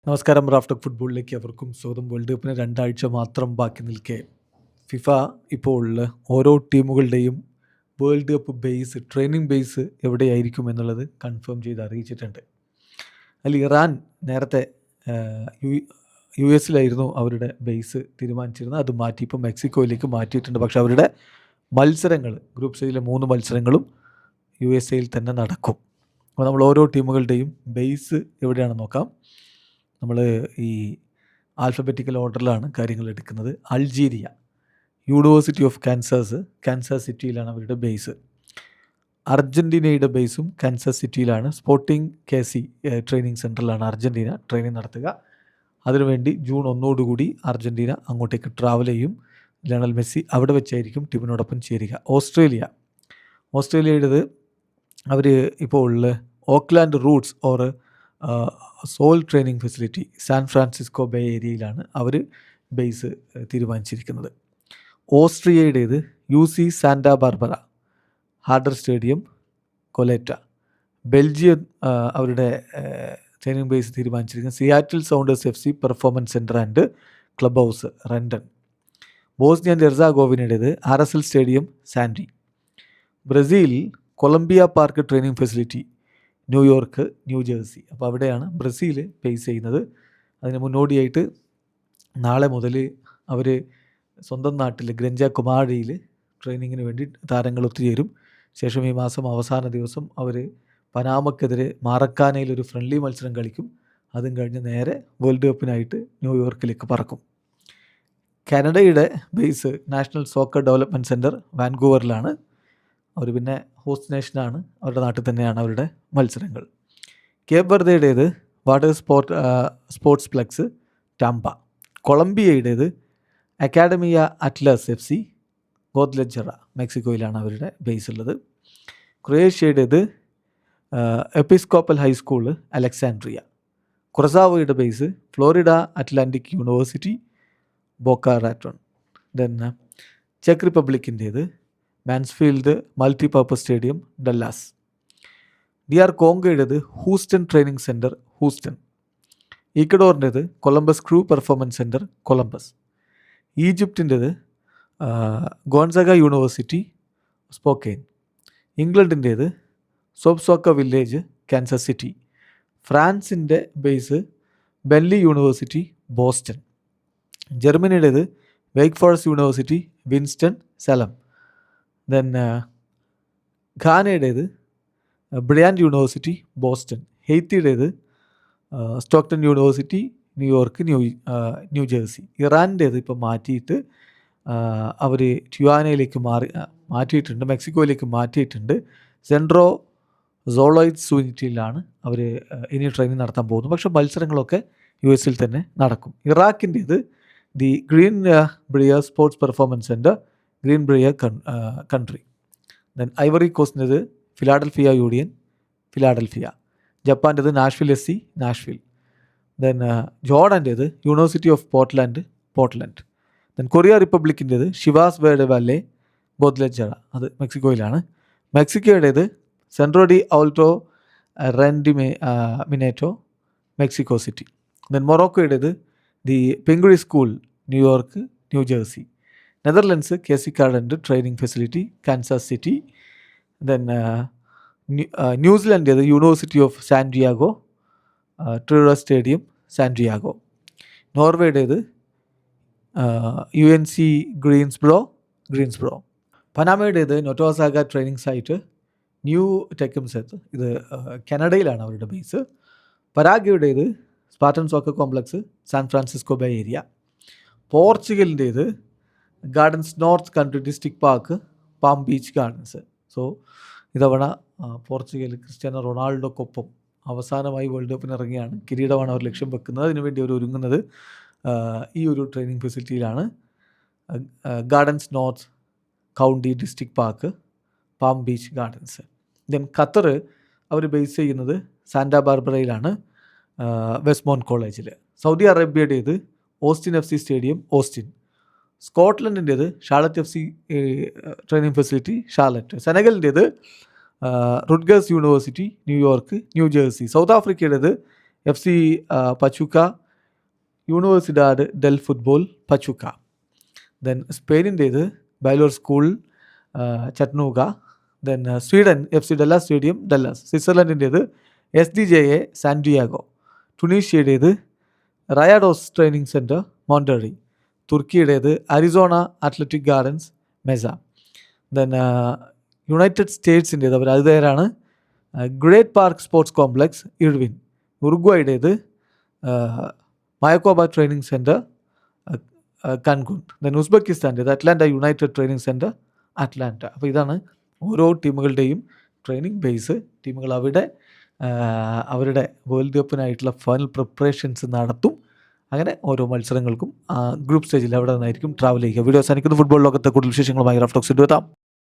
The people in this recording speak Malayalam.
നമസ്കാരം. റാഫ്റ്റോക്ക് ഫുട്ബോളിലേക്ക് അവർക്കും സ്വാഗതം. വേൾഡ് കപ്പിന് 2 ആഴ്ച മാത്രം ബാക്കി നിൽക്കെ ഫിഫ ഇപ്പോൾ ഓരോ ടീമുകളുടെയും world cup base, training base എവിടെയായിരിക്കും എന്നുള്ളത് കൺഫേം ചെയ്ത് അറിയിച്ചിട്ടുണ്ട്. അതിൽ ഇറാൻ നേരത്തെ യു എസിലായിരുന്നു അവരുടെ ബേസ് തീരുമാനിച്ചിരുന്നത്. അത് മാറ്റി ഇപ്പോൾ മെക്സിക്കോയിലേക്ക് മാറ്റിയിട്ടുണ്ട്. പക്ഷേ അവരുടെ മത്സരങ്ങൾ, ഗ്രൂപ്പ് സ്റ്റേജിലെ 3 മത്സരങ്ങളും യു എസ് എയിൽ തന്നെ നടക്കും. അപ്പോൾ നമ്മൾ ഓരോ ടീമുകളുടെയും ബേസ് എവിടെയാണെന്ന് നോക്കാം. നമ്മൾ ഈ ആൽഫബറ്റിക്കൽ ഓർഡറിലാണ് കാര്യങ്ങൾ എടുക്കുന്നത്. അൾജീരിയ, യൂണിവേഴ്സിറ്റി ഓഫ് കാൻസാസ് സിറ്റിയിലാണ് അവരുടെ ബേസ്. അർജൻറ്റീനയുടെ ബേസും കാൻസാസ് സിറ്റിയിലാണ്. സ്പോർട്ടിംഗ് KC ട്രെയിനിങ് സെൻറ്ററിലാണ് അർജൻറ്റീന ട്രെയിനിങ് നടത്തുക. അതിനുവേണ്ടി ജൂൺ 1 കൂടി അർജൻറ്റീന അങ്ങോട്ടേക്ക് ട്രാവൽ ചെയ്യും. ലയണൽ മെസ്സി അവിടെ വെച്ചായിരിക്കും ടീമിനോടൊപ്പം ചേരുക. ഓസ്ട്രേലിയയുടേത് അവർ ഇപ്പോൾ Oakland roots or soul training facility San Francisco bay ഏരിയയിലാണ് അവർ ബേസ് തീരുമാനിച്ചിരിക്കുന്നത്. ഓസ്ട്രിയയുടേത് UC Santa Barbara Harder stadium Goleta. Belgium അവരുടെ ട്രെയിനിങ് ബേസ് തീരുമാനിച്ചിരിക്കുന്നത് Seattle Sounders FC performance centre and club house Renton. Bosnia and ഹെർസഗോവിനയുടേത് RSL stadium Sandy. Brazil Columbia park training facility New York, New Jersey. അപ്പോൾ അവിടെയാണ് ബ്രസീൽ ബേസ് ചെയ്യുന്നത്. അതിന് മുന്നോടിയായിട്ട് നാളെ മുതൽ അവർ സ്വന്തം നാട്ടിൽ ഗ്രഞ്ച കുമാരിയിൽ ട്രെയിനിങ്ങിന് വേണ്ടി താരങ്ങൾ ഒത്തുചേരും. ശേഷം ഈ മാസം അവസാന ദിവസം അവർ പനാമക്കെതിരെ മാറക്കാനയിലൊരു ഫ്രണ്ട്ലി മത്സരം കളിക്കും. അതും കഴിഞ്ഞ് നേരെ വേൾഡ് കപ്പിനായിട്ട് ന്യൂയോർക്കിലേക്ക് പറക്കും. കാനഡയുടെ base national soccer development centre വാൻകൂവറിലാണ്. അവർ പിന്നെ ഹോസ്റ്റ് നേഷനാണ്, അവരുടെ നാട്ടിൽ തന്നെയാണ് അവരുടെ മത്സരങ്ങൾ. കേപ്പ് വെർദയുടേത് വാട്ടർ സ്പോർട്സ് പ്ലെക്സ് ടാമ്പ. കൊളംബിയയുടേത് അക്കാഡമിയ അറ്റ്ലസ് FC ഗോദ്ലജറ മെക്സിക്കോയിലാണ് അവരുടെ ബേസ് ഉള്ളത്. ക്രൊയേഷ്യയുടേത് എപ്പിസ്കോപ്പൽ ഹൈസ്കൂള് അലക്സാൻഡ്രിയ. കുറസാവോയുടെ base Florida Atlantic university Boca Raton. Then ചെക്ക് റിപ്പബ്ലിക്കിൻ്റേത് Mansfield multipurpose stadium Dallas. DR കോങ്കോയുടേത് ഹൂസ്റ്റൺ ട്രെയിനിങ് സെൻറ്റർ ഹൂസ്റ്റൺ. ഈക്വഡോറിൻ്റേത് Columbus Crew performance centre Columbus. ഈജിപ്തിൻ്റേത് ഗോൺസഗ യൂണിവേഴ്സിറ്റി സ്പോക്കെയിൻ. ഇംഗ്ലണ്ടിൻ്റേത് സോപ്സോക്ക വില്ലേജ് കാൻസസ് സിറ്റി. ഫ്രാൻസിൻ്റെ ബേസ് ബെൻലി യൂണിവേഴ്സിറ്റി ബോസ്റ്റൺ. ജർമ്മനിയുടേത് Wake Forest university Winston Salem. Then ഘാനയുടേത് ബ്രിയാൻഡ് യൂണിവേഴ്സിറ്റി ബോസ്റ്റൺ. ഹെയ്ത്തിയുടേത് സ്റ്റോക്ടൺ യൂണിവേഴ്സിറ്റി ന്യൂയോർക്ക് ന്യൂജേഴ്സി. ഇറാൻ്റേത് ഇപ്പോൾ മാറ്റിയിട്ട് അവർ ട്യുവാനയിലേക്ക് മാറ്റിയിട്ടുണ്ട്, മെക്സിക്കോയിലേക്ക് മാറ്റിയിട്ടുണ്ട്. സെൻട്രോ സോളോയിഡ്സ് യൂണിറ്റിയിലാണ് അവർ ഇനി ട്രെയിനിങ് നടത്താൻ പോകുന്നത്. പക്ഷേ മത്സരങ്ങളൊക്കെ US തന്നെ നടക്കും. ഇറാഖിൻ്റേത് the green brier sports performance centre green brier country. Then ivory കോസ്റ്റിൻ്റേത് ഫിലാഡൽഫിയ യൂണിയൻ ഫിലാഡൽഫിയ. ജപ്പാൻ്റേത് നാഷ്വിൽ SC നാഷ്വിൽ. ദെൻ ജോർഡൻ്റേത് university of Portland. Then Korea റിപ്പബ്ലിക്കിൻ്റേത് ഷിവാസ് വേർഡ് വാലെ ഗോദ്ലജറ, അത് മെക്സിക്കോയിലാണ്. മെക്സിക്കോയുടേത് സെൻട്രോ ഡി ഔൾട്ടോ മിനേറ്റോ മെക്സിക്കോ സിറ്റി. ദെൻ മൊറോക്കോയുടേത് the Pingry school New York New Jersey. Netherlands KC current training facility Kansas City. Then ന്യൂസിലൻഡേത് university of San Diego Torero stadium San Diego. നോർവേയുടേത് UNC ഗ്രീൻസ്ബ്രോ. പനാമയുടേത് Nottawasaga training site New Tecumseth, ഇത് കാനഡയിലാണ് അവരുടെ ബേസ്. പരാഗ്വയുടേത് Spartan soccer complex San Francisco bay area. പോർച്ചുഗലിൻ്റേത് gardens north country district park Palm Beach Gardens. So ഇതവണ പോർച്ചുഗൽ ക്രിസ്ത്യാനോ റൊണാൾഡോക്കൊപ്പം അവസാനമായി വേൾഡ് കപ്പിന് ഇറങ്ങിയാണ്. കിരീടമാണ് അവർ ലക്ഷ്യം വെക്കുന്നത്. അതിനുവേണ്ടി അവർ ഒരുങ്ങുന്നത് ഈ ഒരു training ഫെസിലിറ്റിയിലാണ്. Gardens north county district park Palm Beach gardens. Then Qatar അവർ ബേസ് ചെയ്യുന്നത് സാന്റാ ബാർബറയിലാണ്, വെസ്റ്റ്മോണ്ട് കോളേജിൽ. Saudi അറേബ്യയുടേത് Austin FC stadium Austin. സ്കോട്ട്ലൻഡിൻ്റേത് Charlotte FC training facility Charlotte. സെനഗലിൻ്റേത് റുഡ്ഗേഴ്സ് university New York New Jersey. South ആഫ്രിക്കയുടേത് FC പച്ചുക്ക, യൂണിവേഴ്സിഡാഡ് del football പച്ചുക്ക. Then സ്പെയിനിൻ്റേത് ബാലോർ school ചട്നൂക. Then Sweden FC Dallas stadium Dallas. സ്വിറ്റ്സർലൻഡിൻ്റേത് SDJA San Diego. ടുണീഷ്യയുടേത് റയാഡോസ് training centre Monterey. തുർക്കിയുടേത് Arizona athletic gardens Mesa. Then United സ്റ്റേറ്റ്സിൻ്റേത് അവർ അതുതേരാണ് great park sports complex Irvine. ഉറുഗ്വായുടേത് Mayakoba training centre Cancun. Then ഉസ്ബെക്കിസ്ഥാൻ്റേത് Atlanta United training centre Atlanta. അപ്പോൾ ഇതാണ് ഓരോ ടീമുകളുടെയും ട്രെയിനിങ് ബേസ്. ടീമുകൾ അവിടെ അവരുടെ വേൾഡ് കപ്പിനായിട്ടുള്ള ഫൈനൽ പ്രിപ്പറേഷൻസ് നടത്തും. അങ്ങനെ ഓരോ മത്സരങ്ങൾക്കും ഗ്രൂപ്പ് സ്റ്റേജിൽ അവിടെ നിന്നായിരിക്കും ട്രാവൽ ചെയ്യുക. വീഡിയോ അവസാനിക്കുന്ന ഫുട്ബോൾ ലോകത്തെ കൂടുതൽ വിശേഷങ്ങളുമായി റഫ് ടോക്സ് എത്താം.